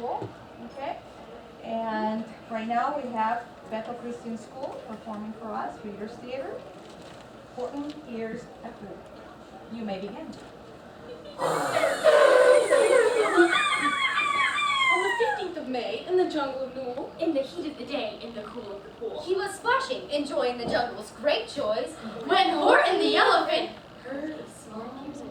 School, okay? And right now we have Bethel Christian School performing for us, Readers Theater. Horton Ears at Wood. You may begin. On the 15th of May, in the jungle of Newell, in the heat of the day, in the cool of the pool, he was splashing, enjoying the jungle's great joys, when Horton the elephant heard a small noise.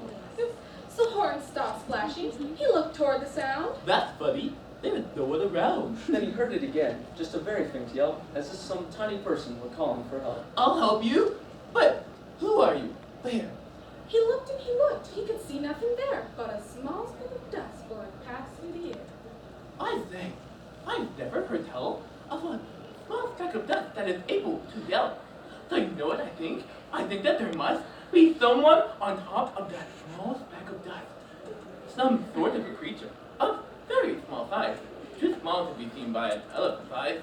so Horton stopped splashing. He looked toward the sound. That's funny. There's no one around. Then he heard it again, just a very faint yell, as if some tiny person were calling for help. I'll help you. But who are you? Where? He looked and he looked. He could see nothing there but a small speck of dust blowing past through the air. I say, I've never heard tell of a small speck of dust that is able to yell. So you know what I think? I think that there must be someone on top of that small speck of dust. Some sort of a creature of very small size, too small to be seen by an elephant's eyes.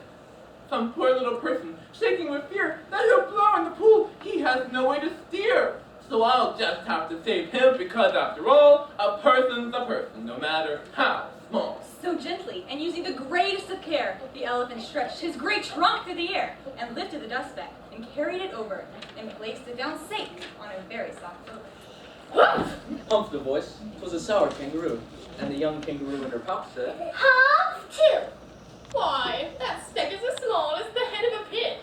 Some poor little person shaking with fear that he'll blow in the pool. He has no way to steer. So I'll just have to save him because after all, a person's a person, no matter how small. So gently, and using the greatest of care, the elephant stretched his great trunk through the air, and lifted the dust speck, and carried it over, and placed it down safe on a very soft clover. Humphed the voice. 'Twas a sour kangaroo, and the young kangaroo in her pouch said, Hop two. Why, that speck is as small as the head of a pin.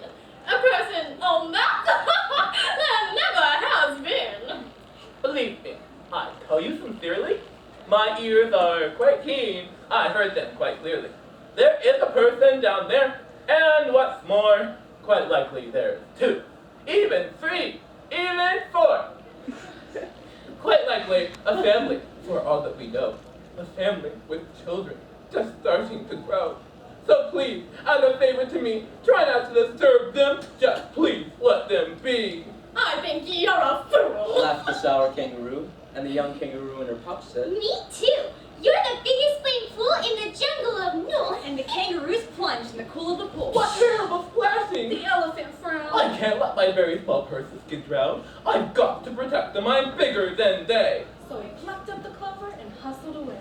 A person, oh not, that never has been. Believe me, I tell you sincerely, my ears are quite keen. I heard them quite clearly. There is a person down there, and what's more, quite likely there's two, even three, even four. Quite likely a family, for all that we know. A family with children just starting to grow. So please, as a favor to me, try not to disturb them. Just please let them be. I think you're a fool. laughed the sour kangaroo, and the young kangaroo in her pouch said, Me too. You're the biggest playing fool in the jungle of Newell. And the kangaroos plunged in the cool of the pool. What terrible splashing! The elephant frowned. I can't let my very small persons get drowned. I've got to protect them. I'm bigger than they. So he plucked up the clover and hustled away.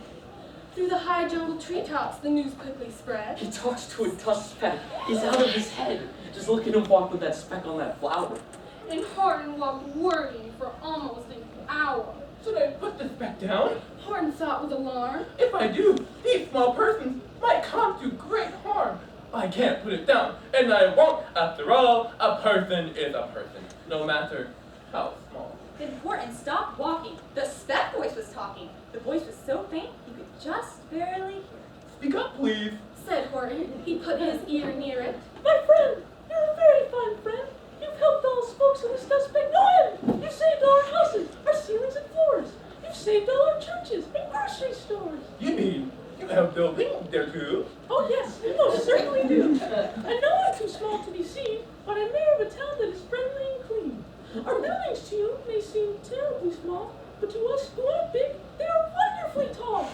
Through the high jungle treetops, the news quickly spread. he talks to a dust speck. He's out of his head. Just look at him walk with that speck on that flower. And Horton walked worrying for almost an hour. Should I put this back down? Horton thought with alarm. If I do, these small persons might come to great harm. I can't put it down, and I won't. After all, a person is a person, no matter how small. Then Horton stopped walking. The speck voice was talking. The voice was so faint, he could just barely hear it. Speak up, please. Said Horton. He put his ear near it. My friend, you're a very fine friend. You've helped all us folks in this dust speck know him. You've saved all our houses, our ceilings and floors. You've saved all our churches and grocery stores. You mean you have buildings there too? Oh yes, you most certainly do. I know I'm too small to be seen, but I'm mayor of a town that is friendly and clean. Our buildings to you may seem terribly small, but to us who are big, they are wonderfully tall.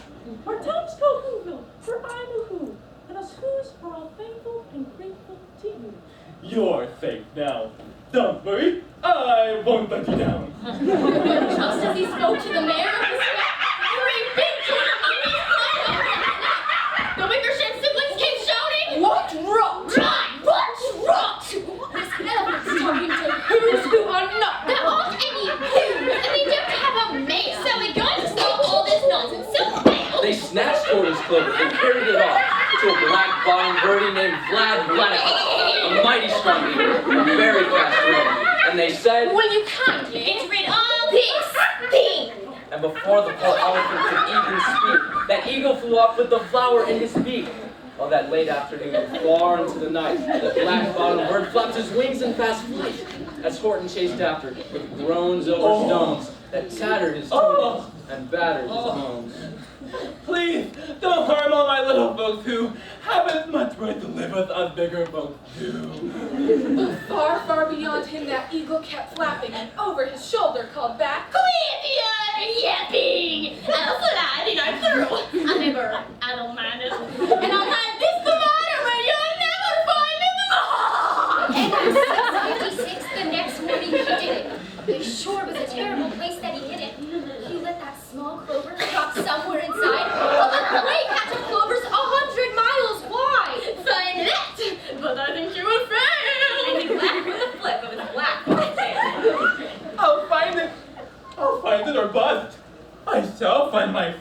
Our town is called Whoville, for I'm a Who, and us Whos are all thankful and grateful to you. You're safe now. Don't worry, I won't let you down. Just as he spoke to the mayor of the speck, three big tornadoes flew out. The Wickersham siblings came shouting, What rot! Run! What's rot? This elephant's talking to who's who are not. There aren't any who's, and they don't have a mayor. So we're going to stop all this nonsense so bad. They snatched Horton's clover and carried it off to a black-bottomed birdie named Vlad Vladimir, a mighty strong eater, a very fast runner. And they said, Will you kindly get rid of this thing? and before the poor elephant could even speak, that eagle flew off with the flower in his beak. While that late afternoon, far into the night, the black-bottomed bird flapped his wings in fast flight, as Horton chased after with groans over stones that tattered his tunics and battered his bones. Please, don't harm all my little folks who have as much right to live as us bigger folks do. But far, far beyond him, that eagle kept flapping, and over his shoulder called back, Quit your yapping! I'll fly and I'm through. I'm a bird, I don't mind it. And I'll hide this thermometer where you'll never find it. And at 6:56 the next morning he did it. It sure was a terrible place that he hid it. He let that small clover drop somewhere inside of a great patch of clovers 100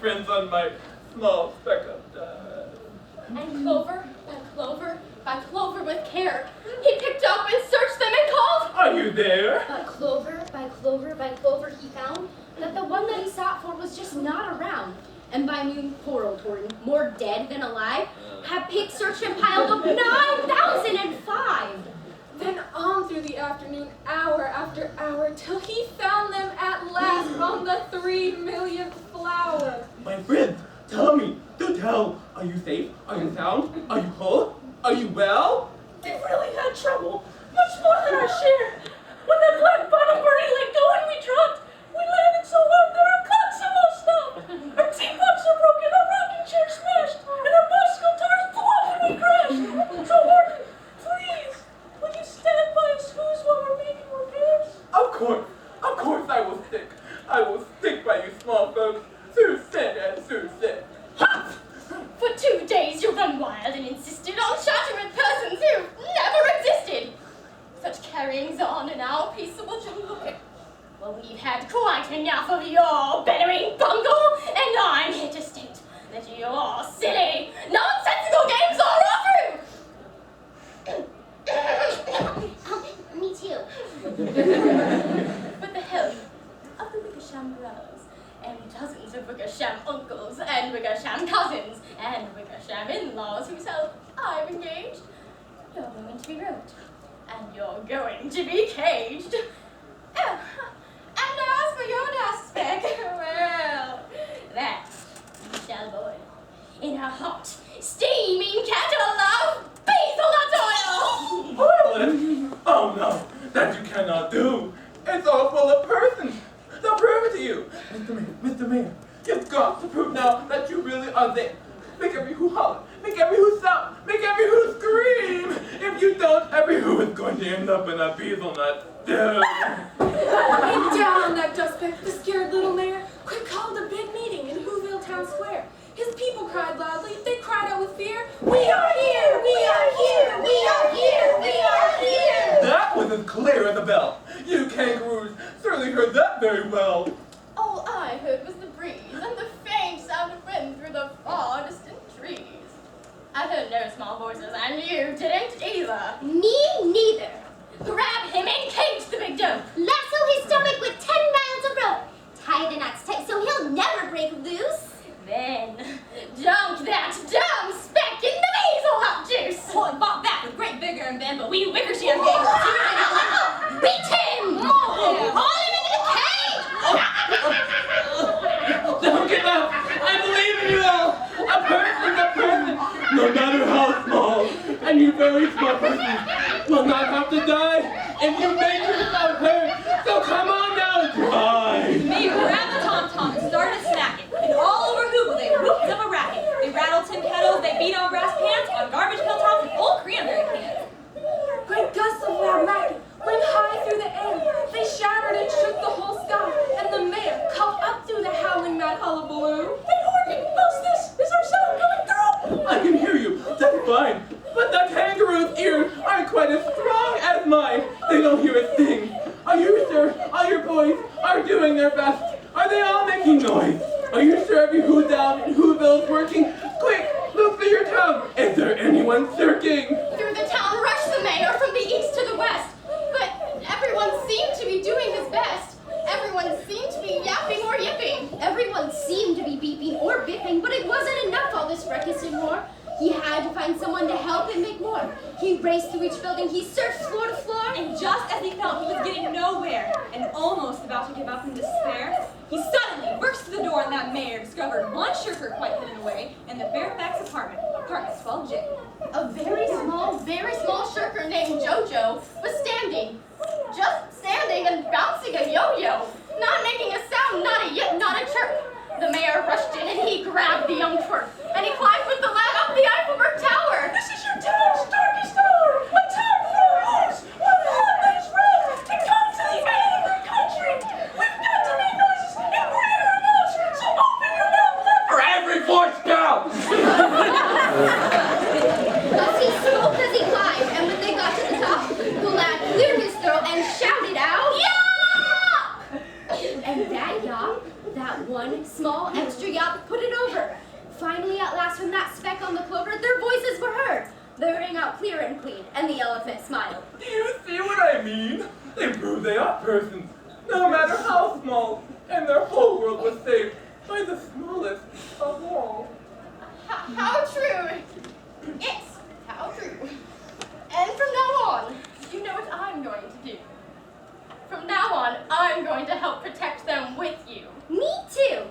friends on my small speck of dust. And clover by clover by clover with care, he picked up and searched them and called. Are you there? But clover by clover by clover he found that the one that he sought for was just not around. And by noon, poor old Horton, more dead than alive, had picked, searched, and piled up 9,005. Then on through the afternoon, hour after hour, till he found them at last on the 3,000,000th flower. My friend, tell me, do tell. Are you safe? Are you sound? Are you whole? Are you well? We've really had trouble, much more than our share. When that black bottom birdie let go and we dropped, we landed so hard that our clocks have all stopped. Our teapots are broken, our rocking chair smashed, and our bicycle tires blew off when we crashed. So Horton, please, will you stand by and snooze while we're making repairs? Of course I will stick. I will stick by you small folks, through thick and through thick. For 2 days you run wild and insisted on chatting with persons who never existed. Such carryings on in our peaceable jungle. Well, we've had quite enough of your bellowing bungle, and I'm here to state that your silly, nonsensical games are over. Me too. With the help of the Wickersham brothers, and dozens of Wickersham uncles, and Wickersham cousins, and Wickersham in-laws whose help I've engaged, you're going to be roped, and you're going to be caged. Oh, and as for your dust speck, well, that you shall boil in a hot, steaming kettle of basil nut oil. Boil it? Oh no, that you cannot do. It's all full of persons. They'll prove it to you. Mr. Mayor, you've got to prove now that you really are there. Make every who holler, make every who shout, make every who scream. If you don't, every who is going to end up in a basil nut. And down on that dust speck, the scared little mayor quick called a big meeting in Whoville Town Square. His people cried loudly, they cried out with fear, "We are here! We are here! We are here! We are here!" That was as clear as a bell. You kangaroos surely heard that very well. All I heard was the breeze and the faint sound of wind through the far distant trees. I heard no small voices, and you didn't either. Me neither. Grab him and cage the big dope. Lasso his stomach with 10 miles of rope. Tie the knots tight so he'll never break loose. Then dunk that dumb speck in the basil hot juice. Oh, and fought back with great vigor and vim, but we Wickersham gangs Beat him! Haul him into the cage! Don't give up. I believe in you all. A person's a person, no matter how small. And you very small person will not have to die if you make yourself hurt. So come on now and try. The mayor grabbed the tom-tom and started smacking, and all over Whoville they whooped up a racket. They rattled tin kettles, they beat on brass pans, on garbage pail tops, and old cranberry cans. Great gusts of loud racket went high through the air. They shattered and shook the whole sky, and the mayor called up through the howling mad hullabaloo. Hey Horton, how's this? Is our sound coming through? I can hear you. That's fine. But the kangaroo's ears aren't quite as strong as mine. They don't hear a thing. Are you sure all your boys are doing their best? Are they all making noise? Are you sure every who down in Whoville is working? Quick, look through your town. Is there anyone lurking? Through the town rushed the mayor from the east to the west. But everyone seemed to be doing his best. Everyone seemed to be yapping or yipping. Everyone seemed to be beeping or bipping, but it wasn't enough, all this ruckus and roar. He had to find someone to help him make more. He raced through each building, he searched floor to floor. And just as he felt he was getting nowhere, and almost about to give up in despair, he suddenly burst through the door, and that mayor discovered one shirker quite hidden away in the Fairfax apartment 12J. A very small shirker named Jojo was standing. Just standing and bouncing a yo-yo. Not making a sound, not a yip, not a chirp. The mayor rushed in and he grabbed the young twerp. And he climbed with the lad up the Eiffelberg Tower. This is your town's darkest hour. A town full of wolves. One heart that is red. To come to the end of our country. We've got to make noises in greater amounts. So open your mouth left. For every voice down! Thus he spoke as he climbed, and when they got to the top, the lad cleared his throat and shouted out, "Yop!" And that yop, that one small extra yop, put on the clover, their voices were heard. They rang out clear and clean, and the elephant smiled. Do you see what I mean? They prove they are persons, no matter how small, and their whole world was saved by the smallest of all. How true! Yes, how true. And from now on, you know what I'm going to do. From now on, I'm going to help protect them with you. Me too!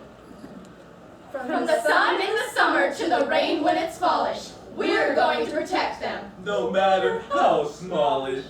From the sun in the summer to the rain when it's fallish, we're going to protect them. No matter how smallish.